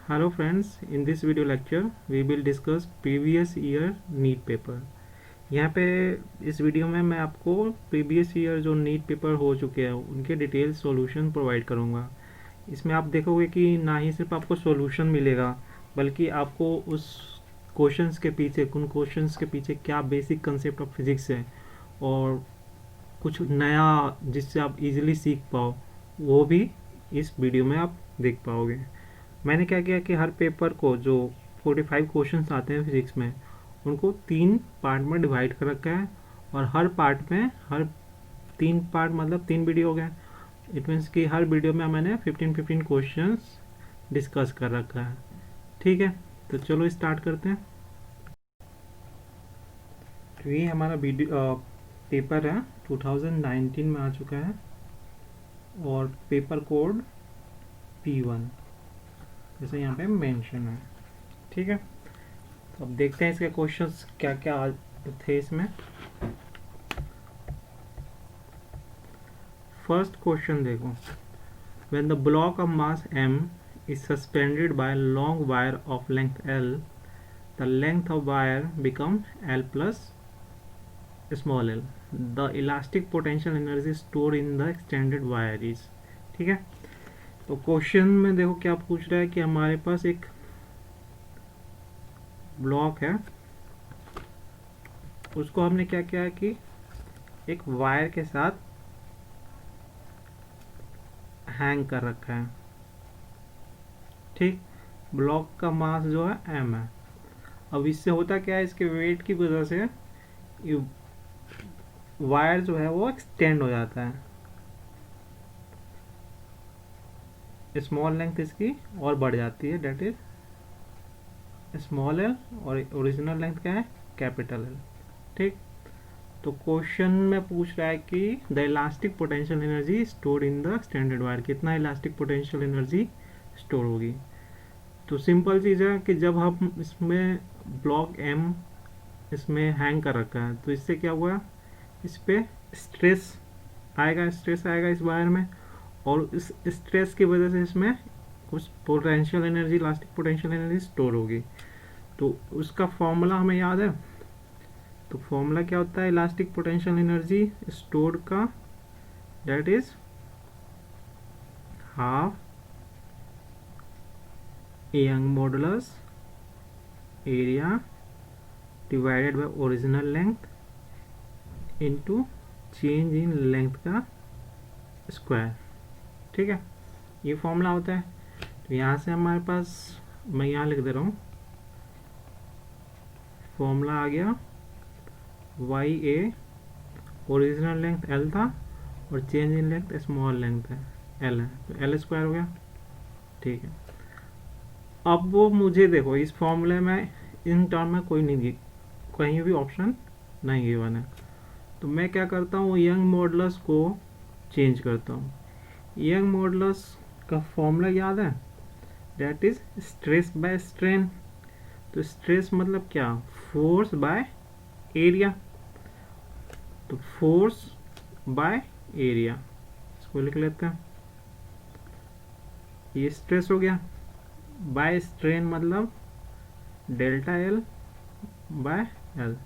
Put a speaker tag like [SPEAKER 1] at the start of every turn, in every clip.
[SPEAKER 1] Hello friends, in this video lecture we will discuss previous year NEET paper. यहाँ पे इस video में मैं आपको प्रीवियस ईयर जो नीट पेपर हो चुके हैं उनके डिटेल सॉल्यूशन प्रोवाइड करूँगा। इसमें आप देखोगे कि ना ही सिर्फ आपको सॉल्यूशन मिलेगा बल्कि आपको उस क्वेश्चंस के पीछे उन क्वेश्चंस के पीछे क्या बेसिक कंसेप्ट ऑफ फिजिक्स है और कुछ नया जिससे आप इजीली सीख पाओ वो भी इस वीडियो में आप देख पाओगे। मैंने क्या किया कि हर पेपर को जो 45 क्वेश्चंस आते हैं फिजिक्स में उनको 3 पार्ट में डिवाइड कर रखा है और हर पार्ट में हर 3 पार्ट मतलब 3 वीडियो हो गए। इट मीन्स कि हर वीडियो में मैंने 15-15 क्वेश्चंस डिस्कस कर रखा है। ठीक है, तो चलो स्टार्ट करते हैं। तो ये हमारा वीडियो पेपर है 2019 में आ चुका है और पेपर कोड P1 जैसे यहाँ पे मेंशन है। ठीक है, तो अब देखते हैं इसके क्वेश्चंस क्या क्या थे इसमें। फर्स्ट क्वेश्चन देखो, when the block of mass m is suspended by a long wire of length L, the length of wire become L plus small l. The elastic potential energy stored in the extended wire is। ठीक है, तो question में देखो क्या पूछ रहा है कि हमारे पास एक ब्लॉक है, उसको हमने क्या किया है कि एक वायर के साथ हैंग कर रखा है। ठीक, ब्लॉक का मास जो है m है। अब इससे होता क्या है, इसके वेट की वजह से वायर जो है वो एक्सटेंड हो जाता है। स्मॉल लेंथ इसकी और बढ़ जाती है, डेट इज स्मॉल एल, और ओरिजिनल लेंथ क्या है, कैपिटल एल। ठीक, तो क्वेश्चन में पूछ रहा है कि the elastic potential energy stored in the extended wire, कितना इलास्टिक पोटेंशियल एनर्जी स्टोर होगी। तो सिंपल चीज़ है कि जब हम इसमें ब्लॉक एम इसमें हैंग कर रखा है तो इससे क्या हुआ, इस पर स्ट्रेस आएगा इस वायर में, और इस स्ट्रेस की वजह से इसमें कुछ potential energy elastic potential energy store होगी। तो उसका फॉर्मूला हमें याद है, तो फॉर्मूला क्या होता है इलास्टिक पोटेंशियल एनर्जी स्टोर्ड का, that is half young modulus area divided by original length into change in length का स्क्वायर। ठीक है, ये फॉर्मूला होता है। तो यहाँ से हमारे पास, मैं यहाँ लिख दे रहा हूँ, फॉर्मूला आ गया वाई ए, ओरिजिनल लेंथ एल था और change in length small length है एल है, तो एल स्क्वायर हो गया। ठीक है, अब वो मुझे देखो इस फॉर्मूले में इन टर्म में कोई नहीं, कहीं भी ऑप्शन नहीं गिवन है, तो मैं क्या करता हूँ यंग मॉडुलस को चेंज करता हूँ। यंग मॉडुलस का फॉर्मूला याद है, that is stress by strain. तो स्ट्रेस मतलब क्या, फोर्स बाय एरिया, तो फोर्स बाय एरिया इसको लिख लेते हैं। ये स्ट्रेस हो गया, बाय स्ट्रेन मतलब डेल्टा एल बाय एल,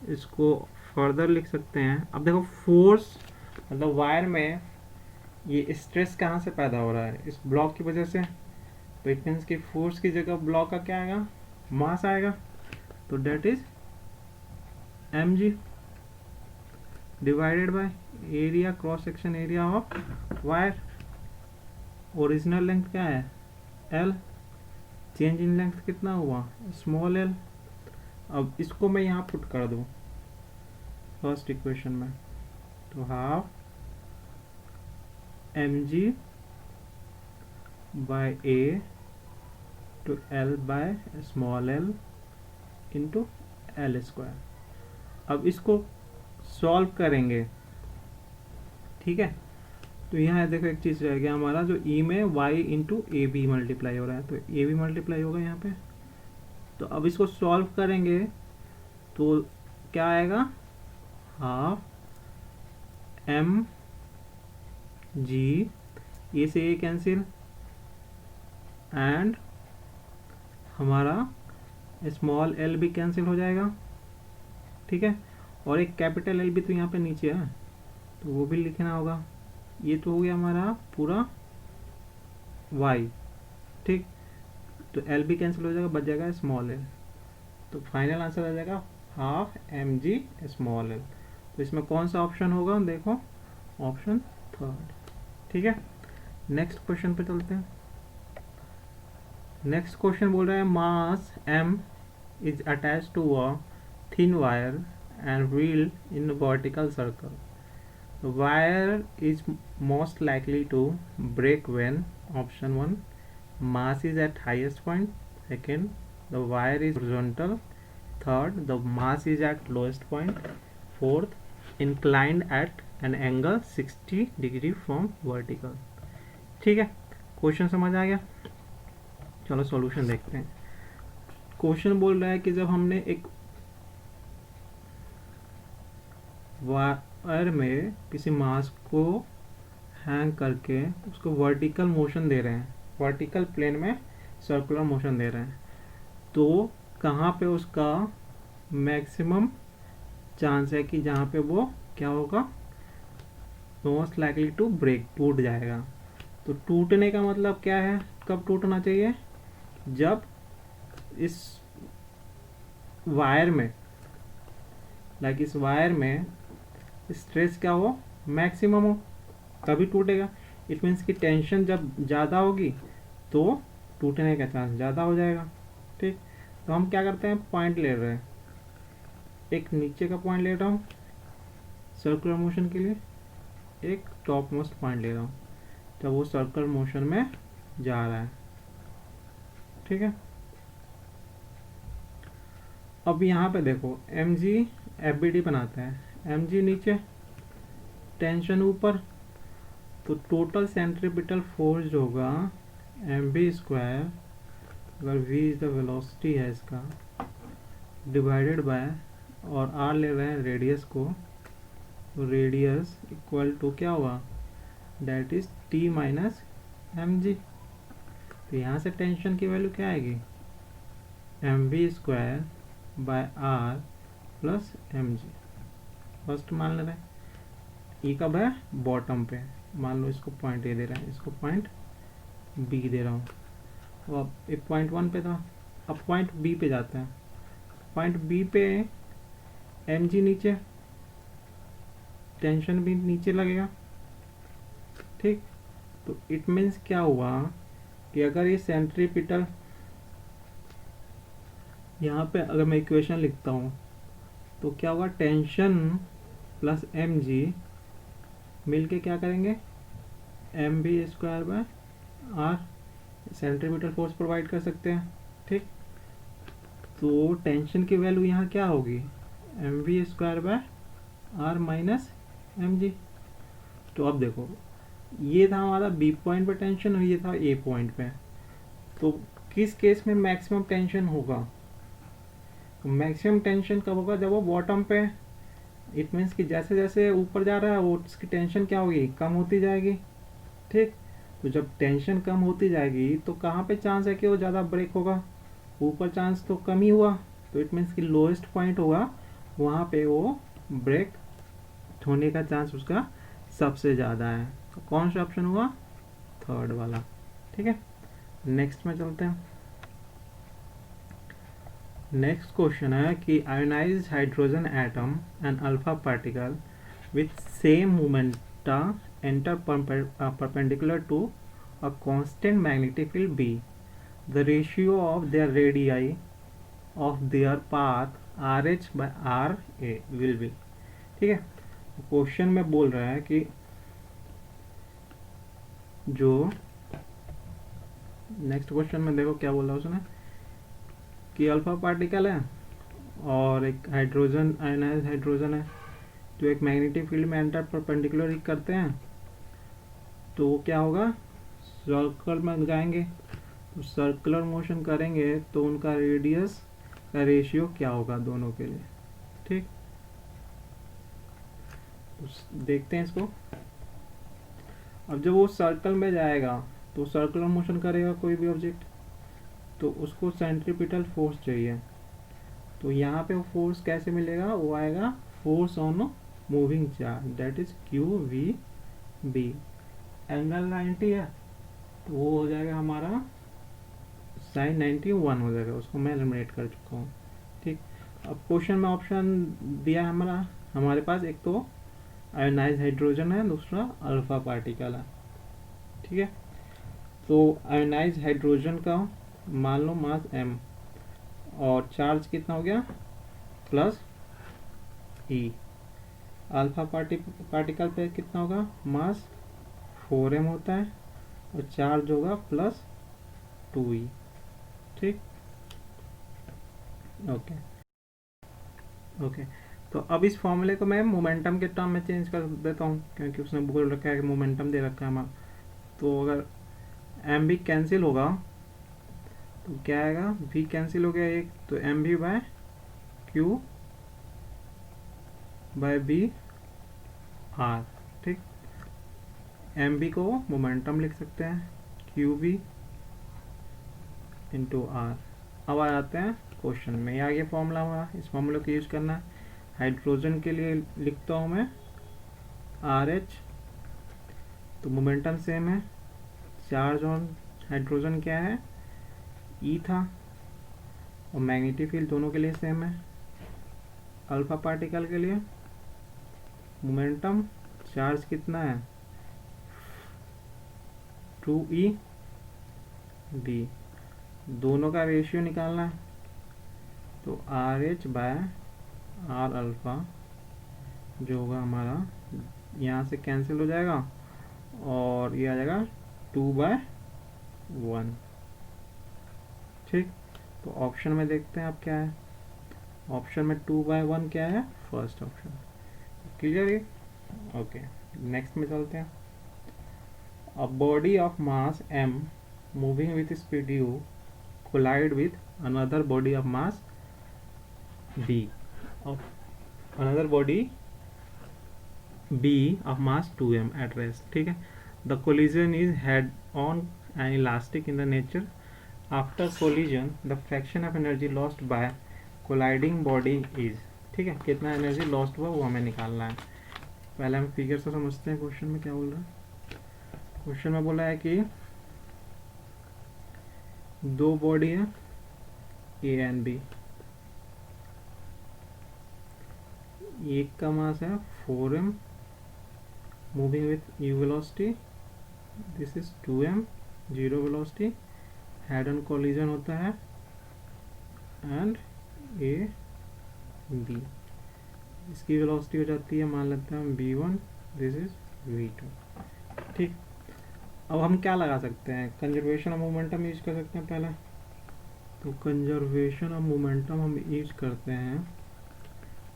[SPEAKER 1] इसको फर्दर लिख सकते हैं। अब देखो फोर्स मतलब वायर में ये स्ट्रेस कहाँ से पैदा हो रहा है, इस ब्लॉक की वजह से, तो इट मीन्स कि फोर्स की जगह ब्लॉक का क्या आएगा, मास आएगा, तो that is mg divided by area, cross section area of wire. Original length क्या है l, चेंज इन लेंथ कितना हुआ स्मॉल l। अब इसको मैं यहाँ पुट कर दूँ फर्स्ट इक्वेशन में, तो half mg by a two l by small l into L square. अब इसको सॉल्व करेंगे। ठीक है, तो यहाँ देखो एक चीज़ रह गया हमारा, जो ई में Y into A B multiply हो रहा है, तो ए बी मल्टीप्लाई होगा यहाँ पे। तो अब इसको सॉल्व करेंगे तो क्या आएगा, हाफ एम जी, ए से ए कैंसिल, एंड हमारा स्मॉल एल भी कैंसिल हो जाएगा, ठीक है, और एक कैपिटल एल भी तो यहाँ पे नीचे है तो वो भी लिखना होगा। ये तो हो गया हमारा पूरा वाई, ठीक। तो एल भी कैंसिल हो जाएगा, बच जाएगा स्मॉल एल। तो फाइनल आंसर आ जाएगा half M G small L. तो इसमें कौन सा ऑप्शन होगा, देखो ऑप्शन थर्ड, ठीक है। नेक्स्ट क्वेश्चन पे चलते हैं। नेक्स्ट क्वेश्चन बोल रहा है mass M is attach to a thin wire and wheel in vertical circle. The wire is most likely to break when option 1 mass is at highest point, second the wire is horizontal, third the mass is at lowest point, fourth inclined at an angle 60 degree from vertical. ठीक है, question समझ आ गया। चलो solution देखते हैं। Question बोल रहा है कि जब हमने एक वायर में किसी मास को हैंग करके उसको वर्टिकल मोशन दे रहे हैं, वर्टिकल प्लेन में सर्कुलर मोशन दे रहे हैं, तो कहाँ पे उसका मैक्सिमम चांस है कि जहाँ पे वो क्या होगा, मोस्ट लाइकली टू ब्रेक, टूट जाएगा। तो टूटने का मतलब क्या है, कब टूटना चाहिए, जब इस वायर में इस वायर में स्ट्रेस क्या हो, मैक्सिमम हो, तभी टूटेगा। इट मीन्स कि टेंशन जब ज़्यादा होगी तो टूटने का चांस ज़्यादा हो जाएगा, ठीक। तो हम क्या करते हैं, पॉइंट ले रहे हैं, एक नीचे का पॉइंट ले रहा हूँ सर्कुलर मोशन के लिए, एक टॉप मोस्ट पॉइंट ले रहा हूँ जब वो सर्कुलर मोशन में जा रहा है, ठीक है। अब यहाँ पे देखो M G F B D बनाते हैं, एम जी नीचे, टेंशन ऊपर, तो टोटल सेंट्रीपिटल फोर्स जो होगा एम बी स्क्वायर, अगर वी इज द वेलोसिटी है इसका, डिवाइडेड बाय, और आर ले रहे हैं रेडियस को, तो रेडियस इक्वल टू क्या हुआ, that is T minus M G. तो यहाँ से टेंशन की वैल्यू क्या आएगी, M B square by R plus M G. First मान ले रहे हैं, ये कब है, बॉटम पे, मान लो इसको पॉइंट ए दे रहा है, इसको पॉइंट बी दे रहा हूँ। तो अब एक पॉइंट 1 पे था, अब पॉइंट बी पे जाते हैं, पॉइंट बी पे एम जी नीचे, टेंशन भी नीचे लगेगा, ठीक। तो इट मीन्स क्या हुआ कि अगर ये सेंट्रीपिटल, यहाँ पे अगर मैं इक्वेशन लिखता हूँ तो क्या होगा, टेंशन प्लस एम जी मिल के क्या करेंगे, M B square by R, centripetal force provide कर सकते हैं, ठीक। तो टेंशन की वैल्यू यहाँ क्या होगी, M B square by R minus M G. तो अब देखो ये था हमारा बी पॉइंट पे टेंशन और ये था ए पॉइंट पे, तो किस केस में मैक्सिमम टेंशन होगा, मैक्सिमम टेंशन कब होगा, जब वो बॉटम पे, इट मीन्स कि जैसे जैसे ऊपर जा रहा है वो उसकी टेंशन क्या होगी, कम होती जाएगी, ठीक। तो जब टेंशन कम होती जाएगी तो कहाँ पे चांस है कि वो ज़्यादा ब्रेक होगा, ऊपर चांस तो कम ही हुआ, तो इट मीन्स कि लोएस्ट पॉइंट होगा वहाँ पे वो ब्रेक होने का चांस उसका सबसे ज़्यादा है। तो कौन सा ऑप्शन हुआ, थर्ड वाला, ठीक है। नेक्स्ट में चलते हैं। नेक्स्ट क्वेश्चन है कि ionised hydrogen atom and alpha particle with same momenta enter perpendicular to a constant magnetic field B. The ratio of their radii of their path RH by RA will be, ठीक है। Question में बोल रहा है कि जो next question में देखो क्या बोला उसने कि अल्फा पार्टिकल है और एक हाइड्रोजन, आयोनाइज्ड हाइड्रोजन है, जो एक मैग्नेटिक फील्ड में एंटर परपेंडिकुलर करते हैं, तो वो क्या होगा, सर्कल में जाएंगे, तो सर्कुलर मोशन करेंगे तो उनका रेडियस का रेशियो क्या होगा दोनों के लिए, ठीक। तो देखते हैं इसको। अब जब वो सर्कल में जाएगा तो सर्कुलर मोशन करेगा कोई भी ऑब्जेक्ट, तो उसको सेंट्रीपिटल फोर्स चाहिए। तो यहाँ पे फोर्स कैसे मिलेगा, वो आएगा force on moving charge, that is Q V B. Angle 90 है तो वो हो जाएगा हमारा साइन 91 हो जाएगा, उसको मैं एलिमिनेट कर चुका हूँ। ठीक, अब क्वेश्चन में ऑप्शन दिया हमारा, हमारे पास एक तो आयोनाइज हाइड्रोजन है, दूसरा अल्फा पार्टिकल है। ठीक है, तो आयोनाइज हाइड्रोजन का मान लो मास m और चार्ज कितना हो गया प्लस e। अल्फा पार्टिकल पे कितना होगा, मास 4m होता है और चार्ज होगा प्लस 2e। ठीक, ओके ओके। तो अब इस फॉर्मूले को मैं मोमेंटम के टर्म में चेंज कर देता हूँ, क्योंकि उसने बोल रखा है कि मोमेंटम दे रखा है हमारा। तो अगर एम भी कैंसिल होगा तो क्या आएगा, v कैंसिल हो गया एक, तो M V by Q by B R. ठीक, एम बी को मोमेंटम लिख सकते हैं, क्यू बी इंटू आर। अब आ जाते हैं क्वेश्चन में, ये आ गया फॉर्मूला हमारा, इस फॉर्मूले को यूज करना है। हाइड्रोजन के लिए लिखता हूँ मैं आर एच, तो मोमेंटम सेम है, चार्ज ऑन हाइड्रोजन क्या है, ई था, और मैग्नेटिक फील्ड दोनों के लिए सेम है। अल्फा पार्टिकल के लिए मोमेंटम चार्ज कितना है, 2e b, दोनों का रेशियो निकालना है, तो R H by R alpha जो होगा हमारा, यहाँ से कैंसिल हो जाएगा और ये आ जाएगा 2/1। ठीक, तो ऑप्शन में देखते हैं अब क्या है, ऑप्शन में 2/1 क्या है, फर्स्ट ऑप्शन। क्लियर है, ओके। नेक्स्ट में चलते हैं। A body of mass m moving with speed u collide with another body of mass b of another body b of mass 2m at rest। ठीक है, the collision is head on and elastic in the nature। after collision the fraction of energy lost by colliding body is। ठीक है, कितना energy lost हुआ वो हमें निकालना है। पहले हम फिगर से समझते हैं क्वेश्चन में क्या बोल रहा है। क्वेश्चन में बोला है कि दो बॉडी है ए एंड बी, एक का मास है 4m moving with u velocity, this is 2m zero velocity, head on collision होता है एंड ए बी, इसकी वेलोसिटी हो जाती है मान लेते हैं हम v1, दिस इज v2। ठीक, अब हम क्या लगा सकते हैं, कंजर्वेशन ऑफ मोमेंटम यूज कर सकते हैं पहले। तो कंजर्वेशन ऑफ मोमेंटम हम यूज करते हैं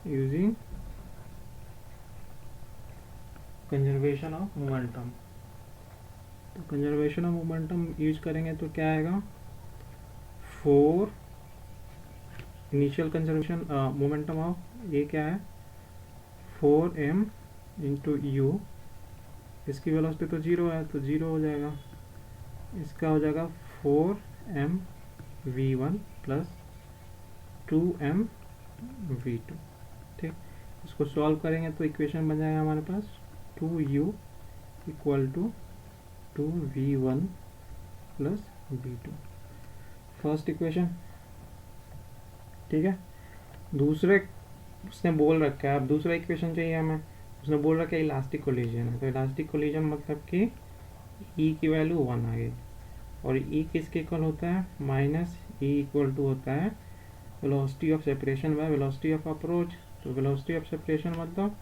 [SPEAKER 1] यूजिंग कंजर्वेशन ऑफ मोमेंटम। तो कंजर्वेशन ऑफ मोमेंटम यूज करेंगे तो क्या आएगा, 4 इनिशियल कंजर्वेशन मोमेंटम ऑफ ये क्या है 4m इंटू यू, इसकी वेलोसिटी तो जीरो है तो जीरो हो जाएगा, इसका हो जाएगा 4m v1 plus 2m v2। ठीक, इसको सॉल्व करेंगे तो इक्वेशन बन जाएगा हमारे पास 2u इक्वल टू 2v1 प्लस v2, फर्स्ट इक्वेशन। ठीक है, दूसरे उसने बोल रखा है, अब दूसरा इक्वेशन चाहिए हमें, उसने बोल रखा है इलास्टिक कोलिजन है, तो इलास्टिक कोलिजन मतलब कि ई की वैल्यू 1 आ गई, और ई किसके इक्वल होता है, माइनस ई इक्वल टू होता है velocity of separation by velocity of approach. तो वेलोसिटी ऑफ सेपरेशन मतलब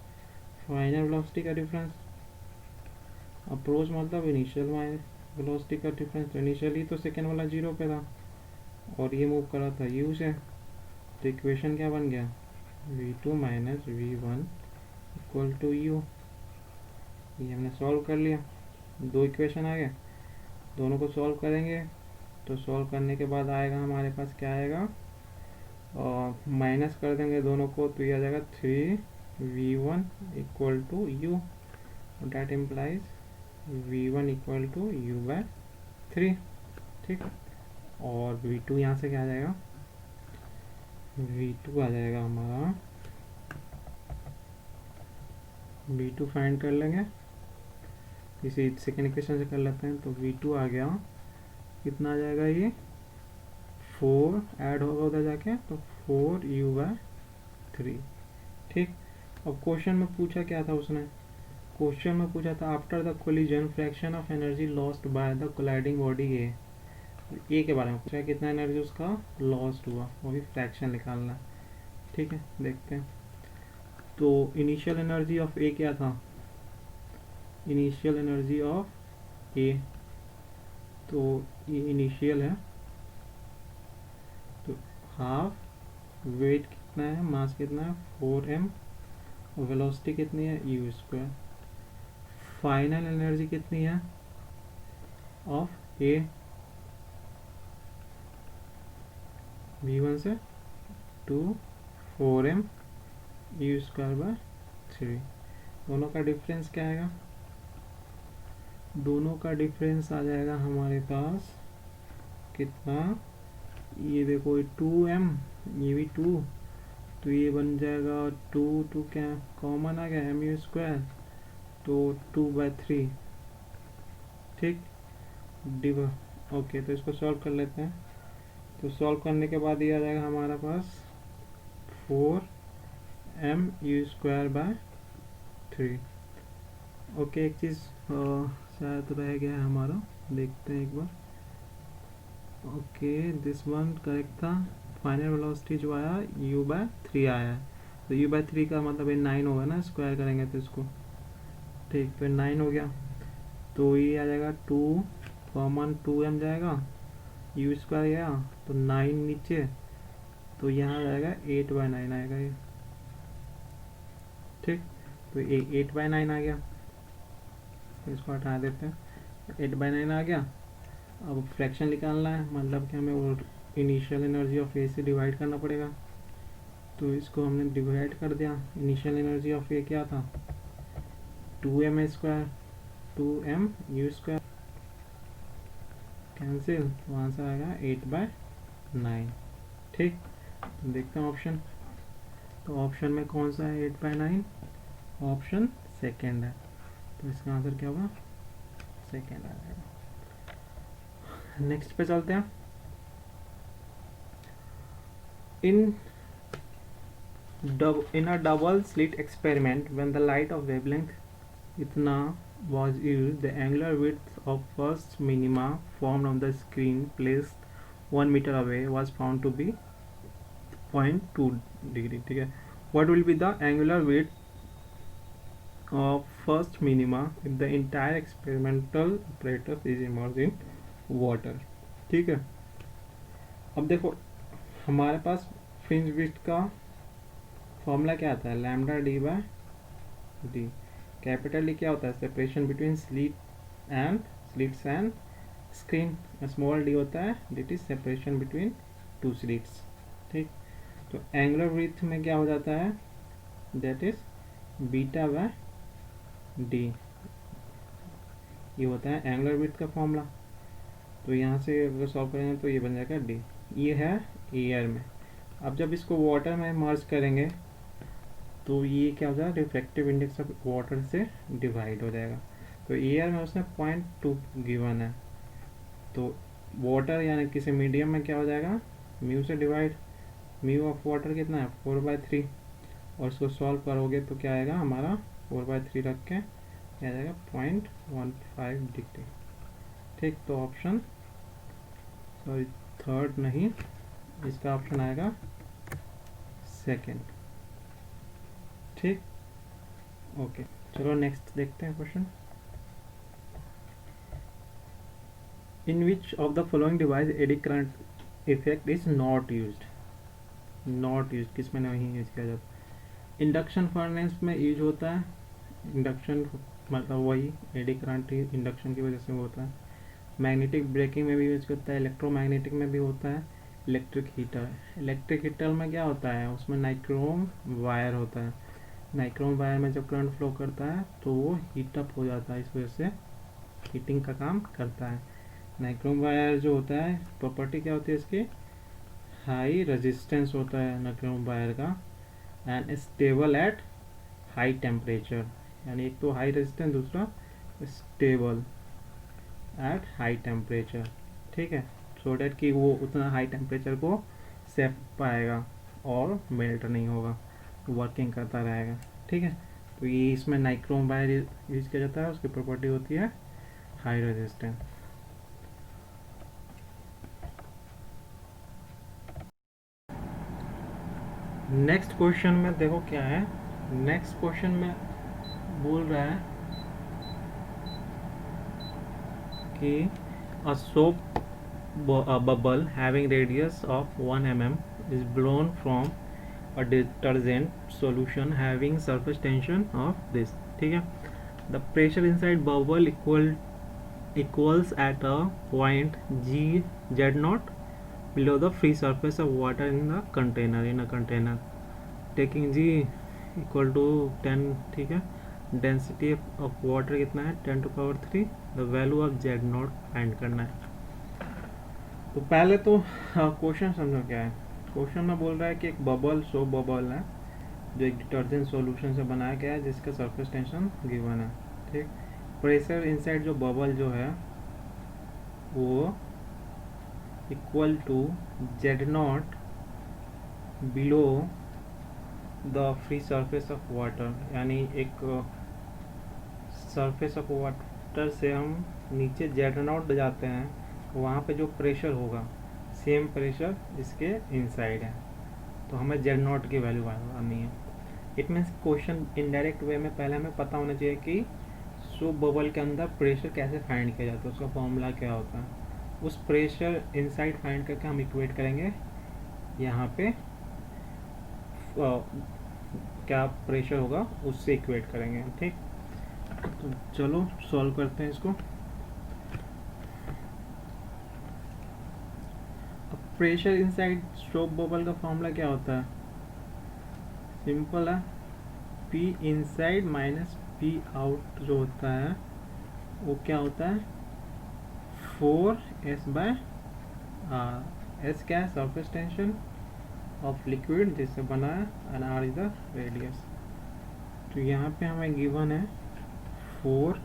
[SPEAKER 1] फाइनल वेलोसिटी का डिफरेंस, अप्रोच मतलब इनिशियल वेलोसिटी का डिफरेंस। तो इनिशियली तो सेकेंड वाला जीरो पे था और ये मूव करा था यू से, तो इक्वेशन क्या बन गया, v2 minus v1 equal to you. ये हमने सॉल्व कर लिया, दो इक्वेशन आ गए, दोनों को सॉल्व करेंगे तो सॉल्व करने के बाद आएगा हमारे पास क्या आएगा, और माइनस कर देंगे दोनों को तो ये आ जाएगा 3v1 equal to U, that implies v1 equal to U by 3। ठीक, और V2 यहाँ से क्या आ जाएगा, V2 आ जाएगा हमारा, V2 फाइंड कर लेंगे, इसी सेकेंड इक्वेशन से कर लेते हैं। तो V2 आ गया, कितना आ जाएगा ये 4 ऐड होगा उधर जाके, तो 4u/3। ठीक। अब क्वेश्चन में पूछा क्या था उसने, क्वेश्चन में पूछा था after the collision fraction of energy lost by the colliding body A के बारे में पूछा है, कितना एनर्जी उसका लॉस्ट हुआ, वो भी फ्रैक्शन निकालना है। ठीक है, देखते हैं। तो इनिशियल एनर्जी ऑफ ए क्या था, इनिशियल एनर्जी ऑफ ए, तो ये इनिशियल है, तो हाफ, वेट कितना है, मास कितना है 4m, वेलोसिटी कितनी है u²। फाइनल एनर्जी कितनी है ऑफ ए, v1 से 2 4m u²/3। दोनों का डिफरेंस क्या आएगा, दोनों का डिफरेंस आ जाएगा हमारे पास कितना, ये देखो 2m, ये भी 2, तो ये बन जाएगा 2 क्या कॉमन आ गया mu², तो 2/3। ठीक, डिव ओके, तो इसको सॉल्व कर लेते हैं। तो सॉल्व करने के बाद ये आ जाएगा हमारे पास 4m u²/3। ओके, एक चीज़ शायद रह गया है हमारा, देखते हैं एक बार। ओके, दिस वन करेक्ट था, फाइनल वेलोसिटी जो आया u/3 आया है, तो u/3 का मतलब ये 9 होगा ना, स्क्वायर करेंगे तो इसको। ठीक, तो 9 हो गया, तो ये आ जाएगा 2 कॉमन 2m जाएगा, u² गया तो 9 नीचे, तो यहाँ जाएगा 8/9 आएगा ये। ठीक, तो ये 8/9 आ गया, तो इसको हटा देते हैं, 8/9 आ गया। अब फ्रैक्शन निकालना है, मतलब कि हमें वो इनिशियल एनर्जी ऑफ ए से डिवाइड करना पड़ेगा, तो इसको हमने डिवाइड कर दिया। इनिशियल एनर्जी ऑफ ए क्या था 2m², 2m u², कैंसिल, वहाँ से आएगा 8/9। ठीक, तो देखते हैं ऑप्शन, तो ऑप्शन में कौन सा है 8/9, ऑप्शन सेकेंड है, तो इसका आंसर क्या होगा, सेकेंड आ जाएगा। नेक्स्ट पे चलते हैं। इन a double slit experiment, when the light of wavelength इतना was used, the angular width of first minima formed on the screen placed 1 meter away was found to be 0.2 degree। ठीक है, what will be the angular width of first minima if the entire experimental apparatus is immersed in water। ठीक है, अब देखो हमारे पास fringe width का formula क्या आता है, λ/d। कैपिटल डी क्या होता है, separation between slits and screen. Small D होता है, that is separation between 2 slits. ठीक, तो एंगुलर विड्थ में क्या हो जाता है, दैट इज β/d, ये होता है एंगुलर विड्थ का फॉर्मूला। तो यहाँ से अगर सॉल्व करेंगे तो ये बन जाएगा d, ये है एयर में। अब जब इसको वाटर में मर्ज करेंगे तो ये क्या हो जाएगा, रिफ्रैक्टिव इंडेक्स ऑफ वाटर से डिवाइड हो जाएगा। तो एयर में उसने 0.2 गिवन है, तो वाटर यानी किसी मीडियम में क्या हो जाएगा, म्यू से डिवाइड, म्यू ऑफ वाटर कितना है 4/3, और इसको सॉल्व करोगे तो क्या आएगा हमारा 4/3 रख के क्या जाएगा 0.15 डिग्री। ठीक, तो ऑप्शन सॉरी थर्ड नहीं, इसका ऑप्शन आएगा सेकेंड। ठीक, ओके, चलो नेक्स्ट देखते हैं question. In which of the following device eddy current effect is not used, not use किस में नहीं यूज किया जाता, इंडक्शन फर्नेस में यूज होता है, इंडक्शन मतलब वही एडी करंट ही इंडक्शन की वजह से होता है। मैग्नेटिक ब्रेकिंग में भी यूज करता है, इलेक्ट्रोमैग्नेटिक में भी होता है, इलेक्ट्रिक हीटर में क्या होता है, उसमें नाइक्रोम वायर होता है, नाइक्रोम वायर में जब करंट फ्लो करता है तो वो हीटअप हो जाता है, इस वजह से हीटिंग का काम करता है। नाइक्रोम वायर जो होता है प्रॉपर्टी क्या होती है इसकी, हाई रेजिस्टेंस होता है नाइक्रोम वायर का, and stable at high temperature, यानी एक तो हाई रेजिस्टेंस, दूसरा स्टेबल एट हाई टेम्परेचर, ठीक है, सो डैट कि वो उतना हाई टेम्परेचर को सेफ पाएगा और मेल्ट नहीं होगा, वर्किंग करता रहेगा, ठीक है। तो ये इसमें नाइक्रोम वायर यूज किया जाता है, उसकी प्रॉपर्टी होती है हाई रेजिस्टेंस। नेक्स्ट क्वेश्चन में देखो क्या है, नेक्स्ट क्वेश्चन में बोल रहा है कि a soap bubble having radius of 1 mm is blown from a detergent solution having surface tension of this, ठीक है। the pressure inside bubble equals at a point g z naught below the free surface of water in the container taking g equal to 10, ठीक है। Density of water कितना है 10⁻³ the value of Z not find करना है। तो पहले तो question समझो क्या है। क्वेश्चन में बोल रहा है कि एक बबल, सोप बबल है जो एक डिटर्जेंट सॉल्यूशन से बनाया गया है जिसका सरफेस टेंशन गिवन है, ठीक। प्रेशर इनसाइड जो बबल जो है वो equal to Z not below the free surface of water, यानी एक सरफेस ऑफ वाटर से हम नीचे जेड नॉट जाते हैं, वहाँ पे जो प्रेशर होगा सेम प्रेशर इसके इनसाइड है, तो हमें जेड नॉट की वैल्यू आनी है। It means question indirect way में पहले हमें पता होना चाहिए कि सोप बबल के अंदर प्रेशर कैसे फाइंड किया जाता है, उसका फॉर्मूला क्या होता है। उस प्रेशर इनसाइड फाइंड करके हम इक्वेट करेंगे यहाँ पे क्या प्रेशर होगा उससे इक्वेट करेंगे, ठीक। तो चलो सॉल्व करते हैं इसको। अब प्रेशर इनसाइड सोप बबल का फॉर्मूला क्या होता है, सिंपल है, P inside minus P out जो होता है वो क्या होता है 4S/r। S क्या है, सरफेस टेंशन ऑफ लिक्विड जिससे बना है, and R is the radius. तो यहाँ पे हमें गिवन है 4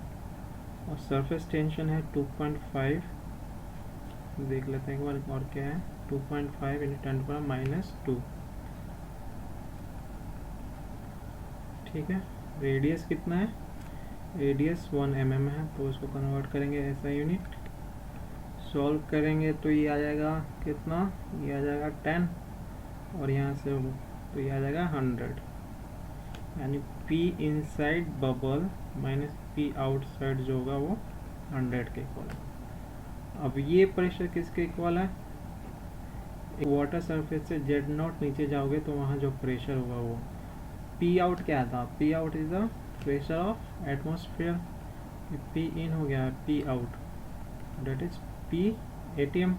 [SPEAKER 1] और सरफेस टेंशन है 2.5, देख लेते हैं एक बार और क्या है, 2.5 × 10⁻⁻², ठीक है। रेडियस कितना है, रेडियस 1 mm है, तो इसको कन्वर्ट करेंगे ऐसा यूनिट, सॉल्व करेंगे तो ये आ जाएगा कितना, ये आ जाएगा 10 और यहाँ से तो ये आ जाएगा 100, यानी P inside bubble minus P outside जो होगा वो 100 के इक्वल है। अब ये प्रेशर किसके इक्वल है, वाटर सरफेस से जेड नॉट नीचे जाओगे तो वहाँ जो प्रेशर होगा वो P आउट क्या था, P out is the pressure of atmosphere, P in हो गया P out, that is P ATM,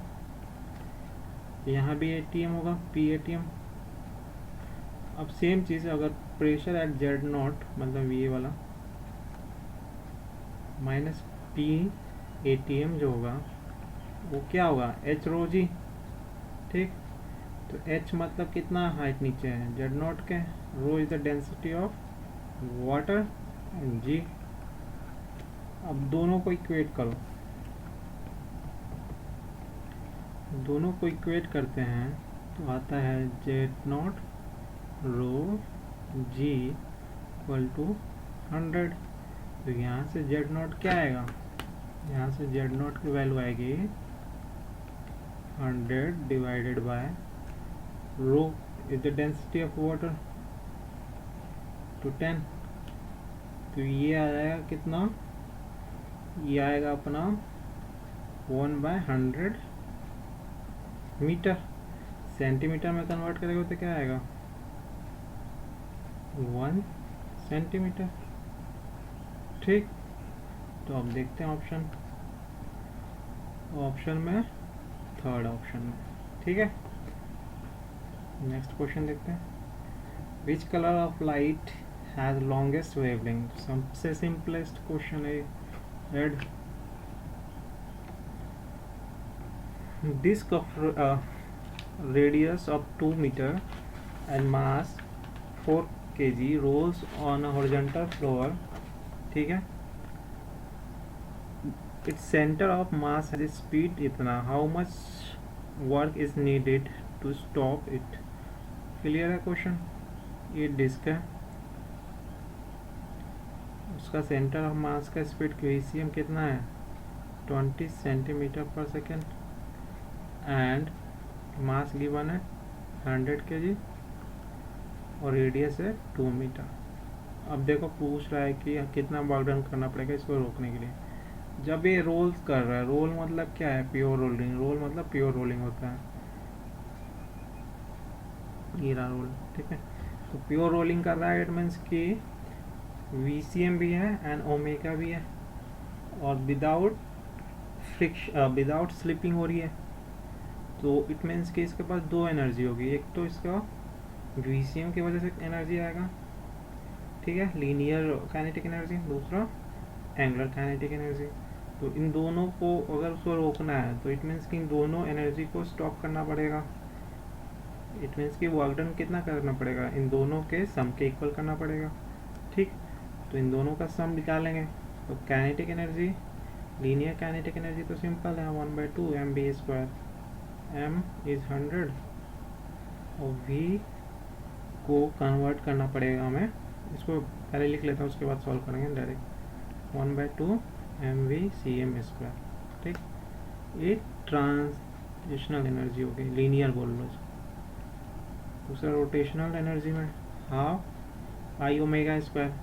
[SPEAKER 1] यहाँ भी ATM होगा P ATM। अब सेम चीज़ अगर प्रेशर एट जेड नॉट मतलब ये वाला माइनस P ATM जो होगा वो क्या होगा H रो जी, ठीक। तो H मतलब कितना हाइट नीचे है Z naught K, rho is the density of water and G. अब दोनों को इक्वेट करो, दोनों को इक्वेट करते हैं तो आता है Z not rho G equal to 100। तो यहाँ से जेड नॉट क्या आएगा, यहाँ से जेड नॉट की वैल्यू आएगी 100 divided by rho is the density of water to 10। तो ये आ जाएगा कितना, ये आएगा अपना 1/100 मीटर, सेंटीमीटर में कन्वर्ट करेगा तो क्या आएगा 1 सेंटीमीटर, ठीक। तो अब देखते हैं ऑप्शन, ऑप्शन में थर्ड ऑप्शन में, ठीक है। नेक्स्ट क्वेश्चन देखते हैं, which colour of light has longest wavelength. सबसे सिंपलेस्ट क्वेश्चन है red, disk of radius of 2 meter and mass 4 kg rolls on a horizontal floor, ठीक है. its center of mass has speed इतना, how much work is needed to stop it. Clear है question. ये disc है, उसका centre of mass का speed VCM कितना है 20 सेंटीमीटर पर सेकेंड एंड मास गिवन है 100 kg और रेडियस है 2 मीटर. अब देखो पूछ रहा है कि कितना वर्क डन करना पड़ेगा इसको रोकने के लिए. जब ये रोल्स कर रहा है, रोल मतलब क्या है, प्योर रोलिंग. रोल मतलब प्योर रोलिंग होता है, ये रहा रोल, ठीक है. तो प्योर रोलिंग कर रहा है, इट मीन्स कि VCM भी है एंड ओमेगा भी है और विदाउट विदाउट स्लिपिंग हो रही है. तो इट मीन्स कि इसके पास दो एनर्जी होगी. एक तो इसका VCM की वजह से एनर्जी आएगा, ठीक है, लीनियर काइनेटिक एनर्जी. दूसरा एंगुलर काइनेटिक एनर्जी. तो इन दोनों को अगर उसको रोकना है तो इट मीन्स कि इन दोनों एनर्जी को स्टॉप करना पड़ेगा. इट मीन्स कि वर्क डन कितना करना पड़ेगा, इन दोनों के सम के इक्वल करना पड़ेगा, ठीक. तो इन दोनों का सम निकालेंगे. तो kinetic energy, linear kinetic energy तो सिंपल है 1/2 mv². m इज 100 और v को कन्वर्ट करना पड़ेगा हमें. इसको पहले लिख लेता हूँ, उसके बाद सॉल्व करेंगे डायरेक्ट. 1/2 mv/cm², ठीक. ये ट्रांजिशनल एनर्जी हो गई, लीनियर बोल लो. दूसरा रोटेशनल एनर्जी में half I omega square.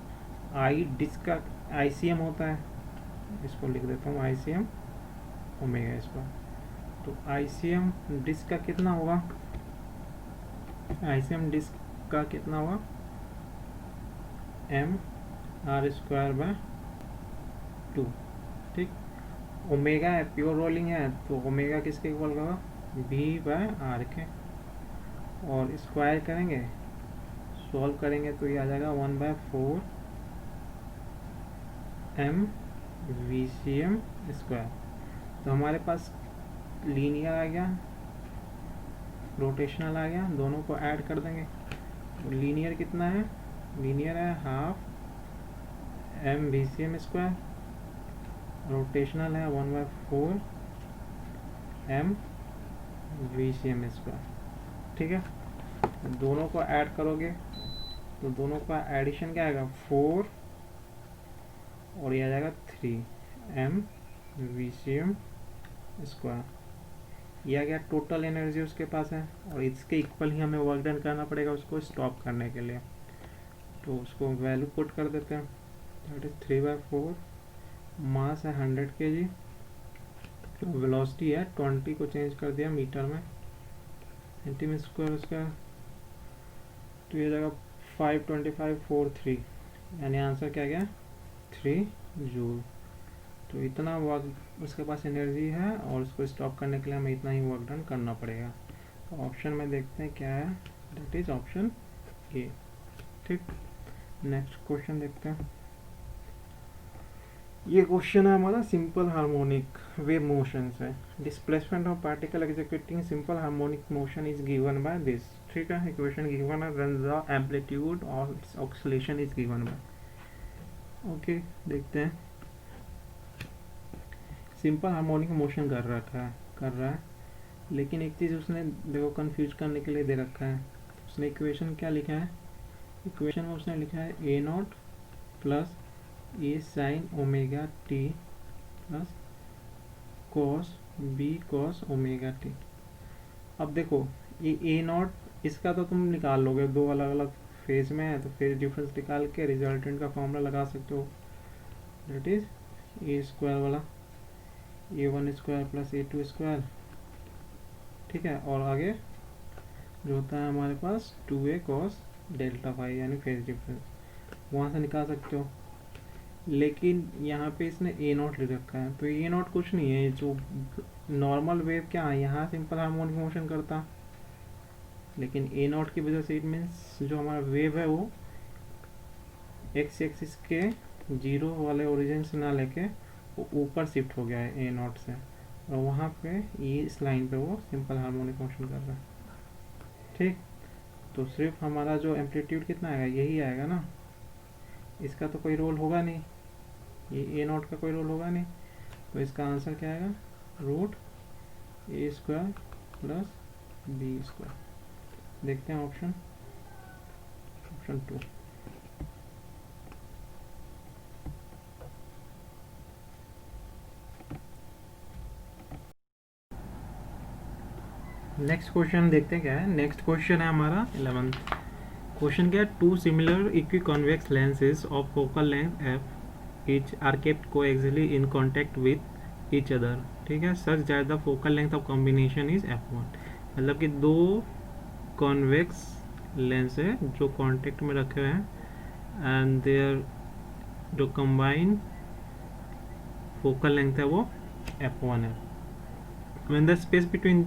[SPEAKER 1] I disc का ICM होता है, इसको लिख देता हूँ ICM ओमेगा स्क्वायर. तो ICM डिस्क का कितना होगा, ICM डिस्क का कितना होगा mr²/2, ठीक. ओमेगा है, प्योर रोलिंग है, तो ओमेगा किसके इक्वल होगा V/r के. और स्क्वायर करेंगे, सॉल्व करेंगे तो ये आ जाएगा 1/4 mv/cm². तो हमारे पास लीनियर आ गया, रोटेशनल आ गया, दोनों को ऐड कर देंगे. लीनियर कितना है, लीनियर है हाफ mv/cm². रोटेशनल है 1/4 mv/cm², ठीक है. दोनों को ऐड करोगे तो दोनों का एडिशन क्या आएगा 4 और ये आ जाएगा 3 mv/cm². ये आ गया टोटल एनर्जी उसके पास है और इसके इक्वल ही हमें वर्क डन करना पड़ेगा उसको स्टॉप करने के लिए. तो उसको वैल्यू पुट कर देते हैं. That is 3/4. मास है 100 kg. वेलोसिटी है 20 को चेंज कर दिया मीटर में, सेंटीमीटर उसका. तो ये जगह 52543, यानी आंसर क्या गया 3 जूल. तो इतना वर्क उसके पास एनर्जी है और उसको स्टॉप करने के लिए हमें इतना ही वर्क डन करना पड़ेगा. तो ऑप्शन में देखते हैं क्या है, दैट इज ऑप्शन ए, ठीक. नेक्स्ट क्वेश्चन देखते हैं. ये क्वेश्चन है हमारा सिंपल हार्मोनिक वेव मोशन से. Displacement of particle executing simple harmonic motion is given by this, ठीक है. इक्वेशन गिवन है, then the amplitude of oscillation is given by. Okay, देखते हैं. सिंपल हार्मोनिक मोशन कर रहा है, लेकिन एक चीज़ उसने देखो कंफ्यूज करने के लिए दे रखा है. उसने इक्वेशन क्या लिखा है, इक्वेशन में उसने लिखा है A0 plus A sine omega T plus cos B cos omega T. अब देखो ये A0 इसका तो तुम निकाल लोगे, दो अलग अलग फेज में है तो फेज डिफरेंस निकाल के रिजल्टेंट का फॉर्मूला लगा सकते हो. दैट इज A² वाला A1² प्लस A2², ठीक है. और आगे जो होता है हमारे पास 2A cos डेल्टा फाई यानी फेज डिफरेंस, वहाँ से निकाल सकते हो. लेकिन यहाँ पे इसने A0 लिख रखा है, तो A0 कुछ नहीं है, जो नॉर्मल वेव क्या है यहाँ सिंपल हार्मोनिक मोशन करता, लेकिन A0 की वजह से इट मीन्स जो हमारा वेव है वो एक्स एक्सिस के जीरो वाले ओरिजिन से ना लेके वो ऊपर शिफ्ट हो गया है A0 से, और वहाँ पे ये इस लाइन पे वो सिंपल हार्मोनिक मोशन कर रहा है। ठीक, तो सिर्फ हमारा जो एम्पलीट्यूड कितना आएगा, यही आएगा ना, इसका तो कोई रोल होगा नहीं, ये ए नॉट का कोई रोल होगा नहीं, तो इसका आंसर क्या आएगा, रूट ए स्क्वायर प्लस बी स्क्वायर। देखते हैं ऑप्शन 2। नेक्स्ट क्वेश्चन देखते हैं क्या है। नेक्स्ट क्वेश्चन है हमारा 11th क्वेश्चन। क्या है, two similar equiconvex lenses of focal length F each are kept coaxially in contact with each other. ठीक है, such that the focal length of combination is f1। मतलब कि दो convex lens है जो contact में रखे हुए हैं एंड देयर जो कंबाइन फोकल लेंथ है वो f1 है। When the space between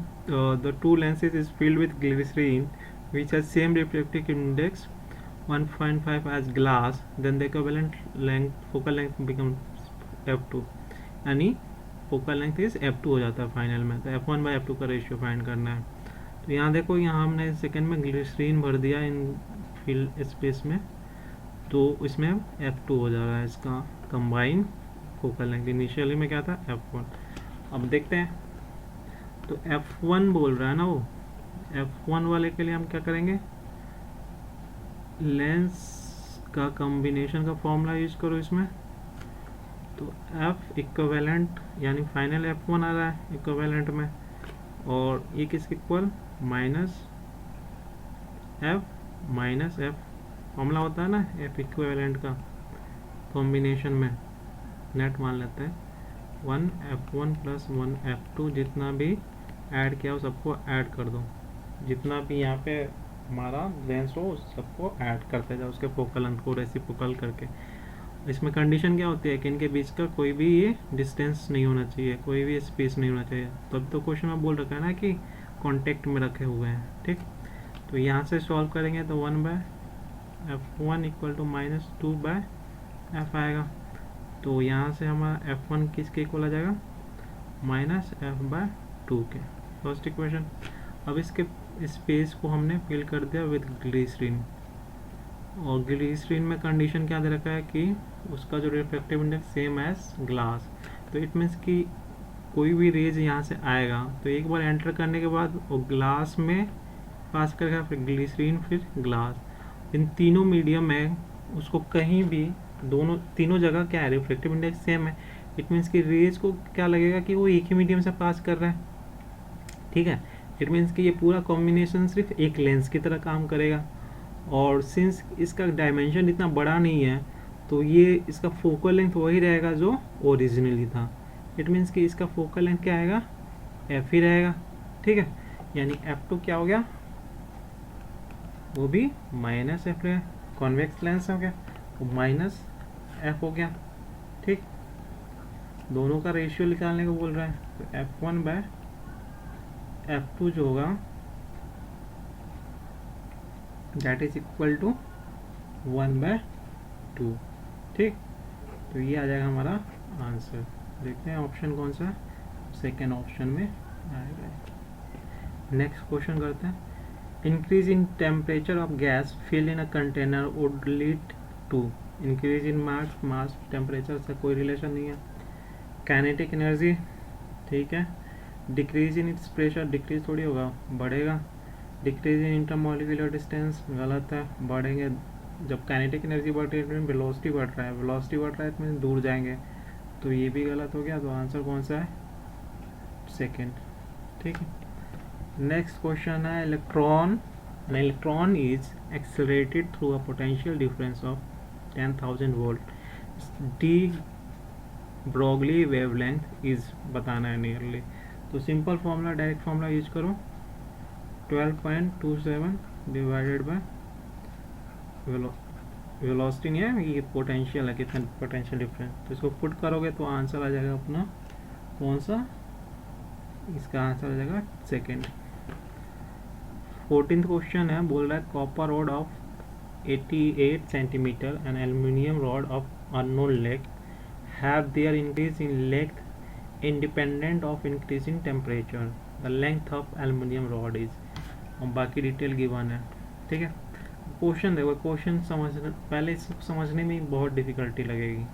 [SPEAKER 1] the two lenses is filled with glycerine which has same refractive index 1.5 as glass, then the equivalent length focal length becomes f2, यानी focal length is f2 हो जाता है final में। तो f1 by f2 का ratio find करना है। तो यहाँ देखो, यहाँ हमने सेकेंड में ग्लिसरीन भर दिया इन फिल स्पेस में, तो इसमें f2 हो जा रहा है इसका कंबाइन फोकल लेंथ। इनिशियली में क्या था, f1। अब देखते हैं, तो f1 बोल रहा है ना वो, f1 वाले के लिए हम क्या करेंगे, लेंस का कॉम्बिनेशन का फॉर्मूला यूज करो इसमें। तो f इक्विवेलेंट यानी फाइनल f1 आ रहा है इक्विवेलेंट में, और ये किसके इक्वल, माइनस f फॉर्मूला होता है ना f इक्विवेलेंट का कॉम्बिनेशन में, नेट मान लेते हैं 1f1 प्लस 1f2, जितना भी ऐड किया हो सबको ऐड कर दो, जितना भी यहाँ पे हमारा लेंस हो सबको ऐड करते जाओ उसके फोकल लेंथ को रेसिप्रोकल करके। इसमें कंडीशन क्या होती है कि इनके बीच का कोई भी ये डिस्टेंस नहीं होना चाहिए, कोई भी स्पेस नहीं होना चाहिए। तब तो क्वेश्चन में बोल रखा है ना कि कांटेक्ट में रखे हुए हैं। ठीक, तो यहाँ से सॉल्व करेंगे तो 1/f1 इक्वल टू -2/f आएगा। तो यहाँ से हमारा f1 किसके इक्वल आ जाएगा, -f/2 के, फर्स्ट इक्वेशन। अब इसके स्पेस को हमने फिल कर दिया विद ग्लिसरीन, और ग्लिसरीन में कंडीशन क्या दे रखा है कि उसका जो refractive index same as glass. तो इट मीन्स कि कोई भी रेज यहाँ से आएगा तो एक बार एंटर करने के बाद वो ग्लास में पास करेगा, फिर ग्लिसरीन, फिर ग्लास। इन तीनों मीडियम में उसको कहीं भी तीनों जगह क्या है, रिफ्रैक्टिव इंडेक्स सेम है। इट मीन्स कि रेज को क्या लगेगा कि वो एक ही मीडियम से पास कर रहा है। ठीक है, इट मीन्स कि ये पूरा कॉम्बिनेशन सिर्फ एक लेंस की तरह काम करेगा, और सिंस इसका डायमेंशन इतना बड़ा नहीं है तो ये इसका फोकल लेंथ वही रहेगा जो ओरिजिनली था। इट मीन्स कि इसका फोकल लेंथ क्या आएगा, f ही रहेगा। ठीक है, यानी f2 क्या हो गया, वो भी -f है, कॉन्वेक्स लेंस हो गया, वो -f हो गया। ठीक, दोनों का रेशियो निकालने को बोल रहा है, तो f1/f2 जो होगा दैट इज इक्वल टू 1/2। ठीक, तो ये आ जाएगा हमारा आंसर। देखते हैं ऑप्शन कौन सा, सेकेंड ऑप्शन में आएगा। नेक्स्ट क्वेश्चन करते हैं। Increase in temperature of gas fill in a container would lead to, increase in mass temperature से कोई रिलेशन नहीं है। काइनेटिक एनर्जी, ठीक है। Decrease in its pressure, decrease थोड़ी होगा, बढ़ेगा। डिक्रीज इन इंटरमॉलिक्यूलर डिस्टेंस, गलत है, बढ़ेंगे। जब काइनेटिक एनर्जी बढ़ रही है वेलोसिटी बढ़ रहा है, वेलोसिटी बढ़ रहा है तो दूर जाएंगे, तो ये भी गलत हो गया। तो आंसर कौन सा है, सेकेंड। ठीक है, नेक्स्ट क्वेश्चन है electron. An electron is accelerated through a potential difference of 10,000 volt. D Broglie wavelength is बताना है नियरली। तो simple formula, direct formula use करो, 12.27 डिवाइडेड बाय वेलोसिटी नहीं है, ये पोटेंशियल है, कितना पोटेंशियल डिफरेंस। तो इसको पुट करोगे तो आंसर आ जाएगा अपना कौन सा, इसका आंसर आ जाएगा सेकेंड। 14th क्वेश्चन है, बोल रहा है copper rod of 88 centimetre and aluminium rod of unknown length have their increase in length independent of increasing temperature. The length of aluminum rod is, और बाकी डिटेल गिवन है। ठीक है, क्वेश्चन देखो, क्वेश्चन समझना पहले इसको समझने में बहुत डिफिकल्टी लगेगी,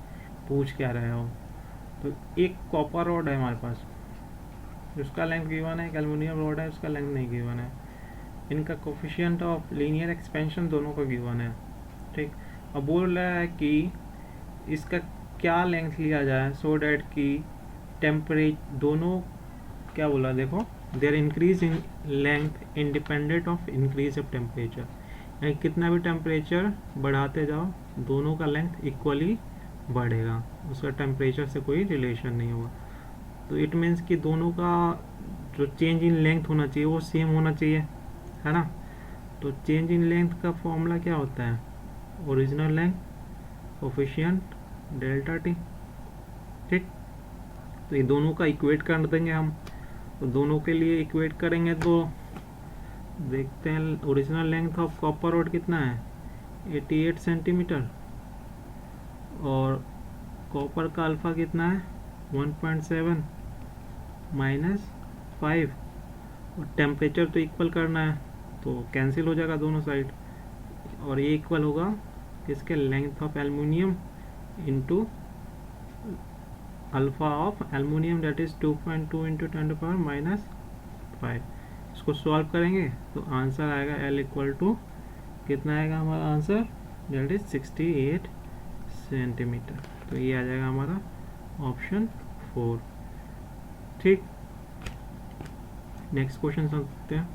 [SPEAKER 1] पूछ क्या रहे हो। तो एक कॉपर रॉड है हमारे पास, उसका लेंथ गिवन है, एक एल्युमिनियम रॉड है उसका लेंथ नहीं गिवन है, इनका कोफिशिएंट ऑफ लीनियर एक्सपेंशन दोनों का गिवन है। ठीक, अब बोल रहा है कि इसका क्या लेंथ लिया जाए सो डैट कि टेम्परेचर दोनों, क्या बोला देखो, there increase in length independent of increase of temperature, यानी कितना भी टेम्परेचर बढ़ाते जाओ दोनों का लेंथ इक्वली बढ़ेगा, उसका टेम्परेचर से कोई रिलेशन नहीं होगा। तो इट मीन्स कि दोनों का जो चेंज इन लेंथ होना चाहिए वो सेम होना चाहिए, है ना। तो चेंज इन लेंथ का फॉर्मूला क्या होता है, original length coefficient delta T. ठीक, तो ये दोनों का इक्वेट कर देंगे हम। तो दोनों के लिए इक्वेट करेंगे तो देखते हैं original length of copper rod कितना है 88 सेंटीमीटर, और कॉपर का अल्फा कितना है 1.7 माइनस 5, और टेम्परेचर तो इक्वल करना है तो कैंसिल हो जाएगा दोनों साइड, और ये इक्वल होगा किसके, length of aluminium into alpha of aluminium, that is 2.2 into 10⁻⁻5। इसको सॉल्व करेंगे तो आंसर आएगा L इक्वल टू कितना आएगा हमारा आंसर, दैट इज 68 सेंटीमीटर। तो ये आ जाएगा हमारा ऑप्शन 4। ठीक, नेक्स्ट क्वेश्चन समझते हैं।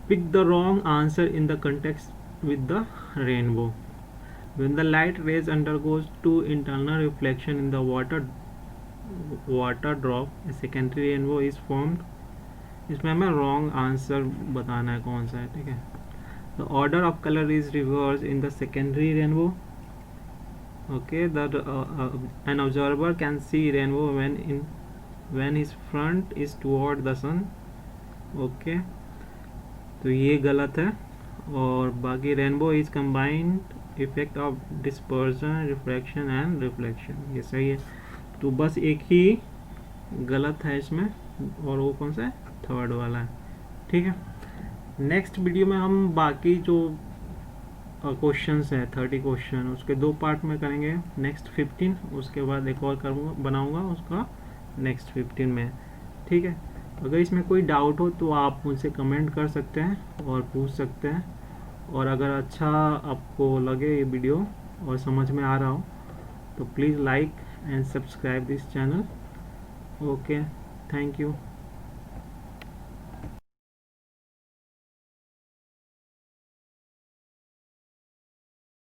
[SPEAKER 1] Pick the wrong answer in the context with the rainbow. When the light rays undergoes two internal reflection in the water drop, a secondary rainbow is formed. इसमें हमें wrong answer बताना है कौन सा है। ठीक है, the order of color is reversed in the secondary rainbow. Okay, that an observer can see rainbow when his front is toward the sun. Okay, तो ये गलत है, और बाकी rainbow is combined effect of dispersion refraction and reflection, ये सही है। तो बस एक ही गलत है इसमें, और वो कौन सा है, थर्ड वाला है। ठीक है, नेक्स्ट वीडियो में हम बाकी जो क्वेश्चंस हैं 30 क्वेश्चन, उसके 2 पार्ट में करेंगे, नेक्स्ट 15, उसके बाद एक और करूँगा बनाऊँगा उसका नेक्स्ट 15 में। ठीक है, अगर इसमें कोई डाउट हो तो आप मुझसे कमेंट कर सकते हैं और पूछ सकते हैं, और अगर अच्छा आपको लगे ये वीडियो और समझ में आ रहा हो तो please like and subscribe this channel. Okay, thank you.